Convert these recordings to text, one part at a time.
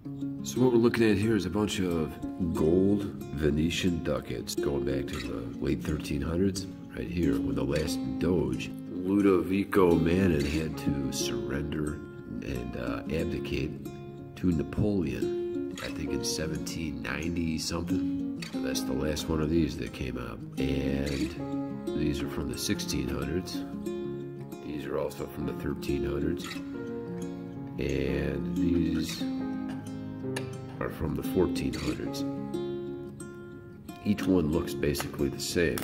So what we're looking at here is a bunch of gold Venetian ducats going back to the late 1300s, right here, when the last Doge, Ludovico Manin, had to surrender and abdicate to Napoleon, I think in 1790 something. So that's the last one of these that came out. And these are from the 1600s. These are also from the 1300s. And these are from the 1400s. Each one looks basically the same.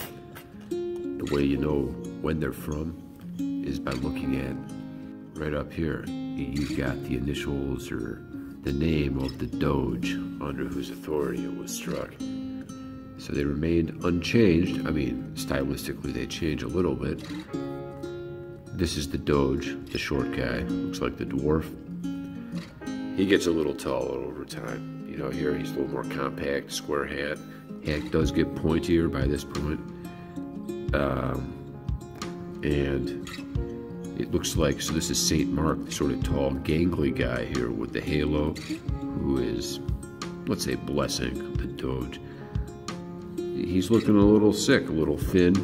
The way you know when they're from is by looking at right up here. You've got the initials or the name of the Doge under whose authority it was struck. So they remained unchanged. I mean, stylistically they change a little bit. This is the Doge, the short guy, looks like the dwarf. He gets a little taller over time. You know, here he's a little more compact, square hat. Hat does get pointier by this point. And it looks like, so this is St. Mark, the sort of tall, gangly guy here with the halo, who is, let's say, blessing the Doge. He's looking a little sick, a little thin.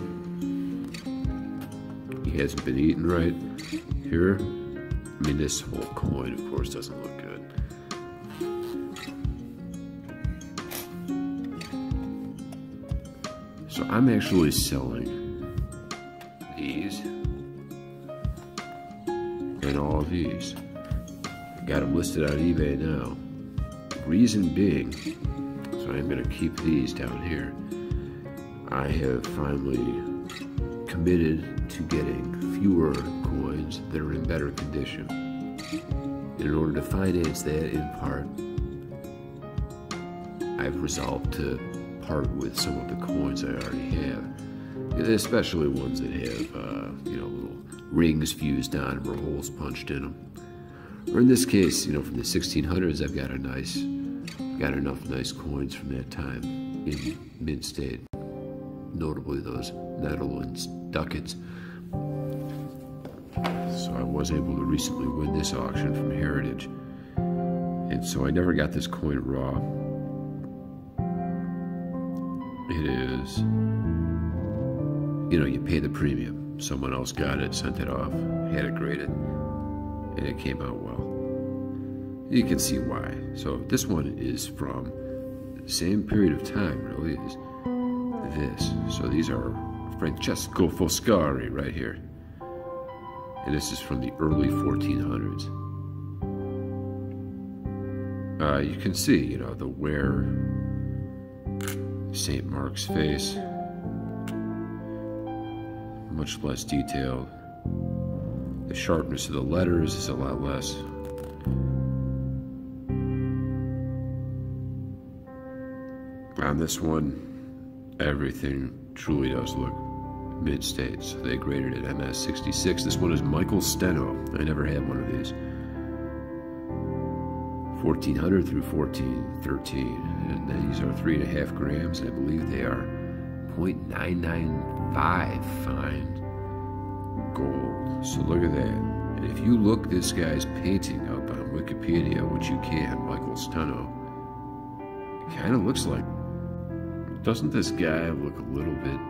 He hasn't been eating right. Here, I mean, this whole coin, of course, doesn't look good. So I'm actually selling these and all these. I got them listed on eBay now. Reason being, so I'm going to keep these down here. I have finally committed to getting fewer coins that are in better condition. And in order to finance that in part, I've resolved to part with some of the coins I already have, especially ones that have, you know, little rings fused on them or holes punched in them. Or in this case, you know, from the 1600s, I've got enough nice coins from that time in mint state, notably those Netherlands ducats. So I was able to recently win this auction from Heritage, and so I never got this coin raw. It is, you know, you pay the premium. Someone else got it, sent it off, had it graded, and it came out well. You can see why. So this one is from the same period of time, really, as this. So these are Francesco Foscari right here. And this is from the early 1400s. You can see, you know, the wear, St. Mark's face, much less detailed. The sharpness of the letters is a lot less. On this one, everything truly does look mid-state, so they graded it MS66. This one is Michael Steno. I never had one of these. 1400 through 1413, and these are 3.5 grams, and I believe they are 0.995 fine gold. So look at that. And if you look this guy's painting up on Wikipedia, which you can, Michael Steno, it kind of looks like, doesn't this guy look a little bit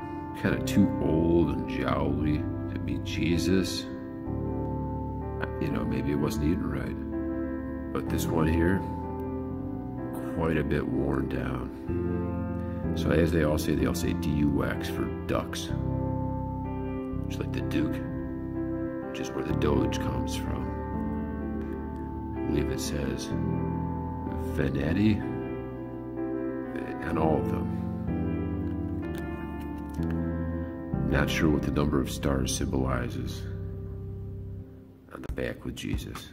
kind of too old and jowly to be Jesus? You know, maybe it wasn't eaten right. But this one here, quite a bit worn down. So as they all say DUX for ducks. Just like the Duke, which is where the Doge comes from. I believe it says Venetti on all of them. Not sure what the number of stars symbolizes on the back with Jesus.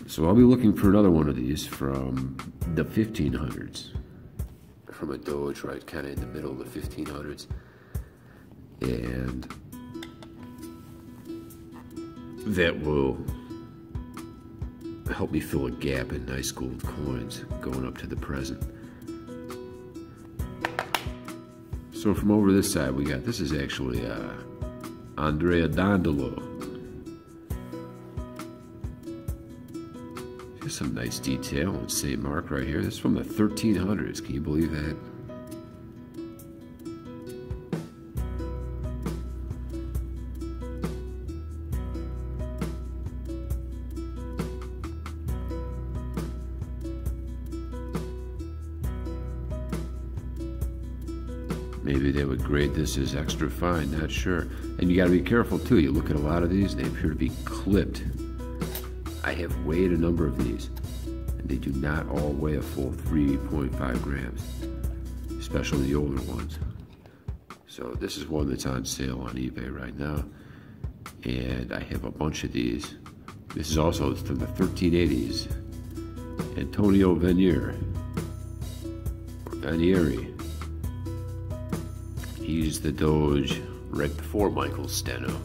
So I'll be looking for another one of these from the 1500s. From a Doge, right, kind of in the middle of the 1500s. And that will help me fill a gap in nice gold coins going up to the present. So from over this side we got, this is actually Andrea Dandolo. There's some nice detail in St. Mark right here. This is from the 1300s. Can you believe that? Maybe they would grade this as extra fine, not sure. And you gotta be careful too. You look at a lot of these, they appear to be clipped. I have weighed a number of these, and they do not all weigh a full 3.5 grams, especially the older ones. So this is one that's on sale on eBay right now, and I have a bunch of these. This is also from the 1380s. Antonio Venier, or Venieri. He's the Doge right before Michael Steno.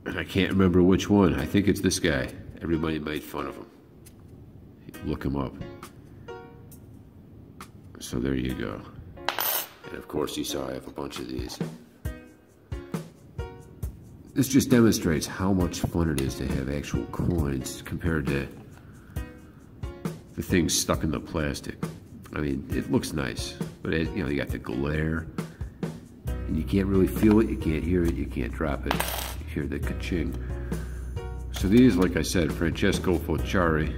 And I can't remember which one. I think it's this guy. Everybody made fun of him. Look him up. So there you go. And of course you saw I have a bunch of these. This just demonstrates how much fun it is to have actual coins compared to the things stuck in the plastic. I mean, it looks nice, but it, you know, you got the glare, and you can't really feel it, you can't hear it, you can't drop it. You hear the ka-ching. So these, like I said, Francesco Foscari.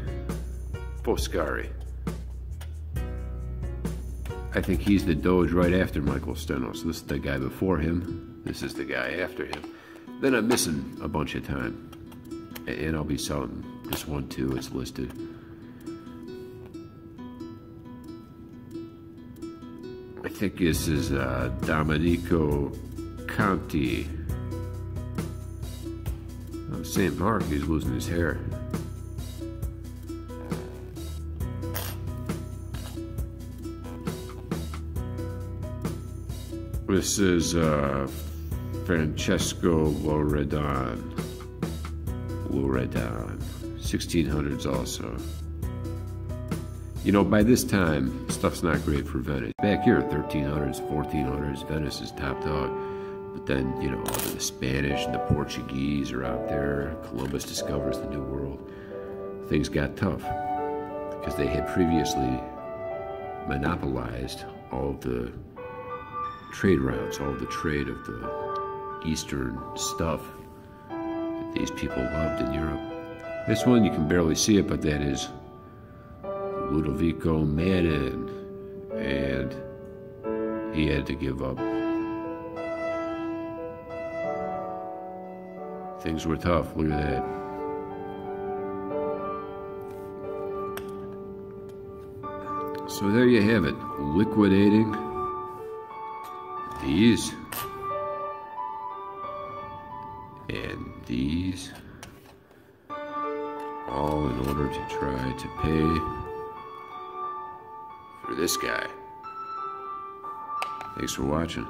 I think he's the Doge right after Michael Steno. So this is the guy before him. This is the guy after him. Then I'm missing a bunch of time, and I'll be selling this one too. It's listed. I think this is Domenico Conti. Oh, St. Mark, he's losing his hair. This is Francesco Loredan. 1600s also. You know, by this time, stuff's not great for Venice. Back here, 1300s, 1400s, Venice is top dog. But then, you know, the Spanish and the Portuguese are out there. Columbus discovers the New World. Things got tough because they had previously monopolized all of the trade routes, all of the trade of the Eastern stuff that these people loved in Europe. This one, you can barely see it, but that is Ludovico Manin, and he had to give up. Things were tough, look at that. So there you have it, liquidating these and these, all in order to try to pay for this guy. Thanks for watching.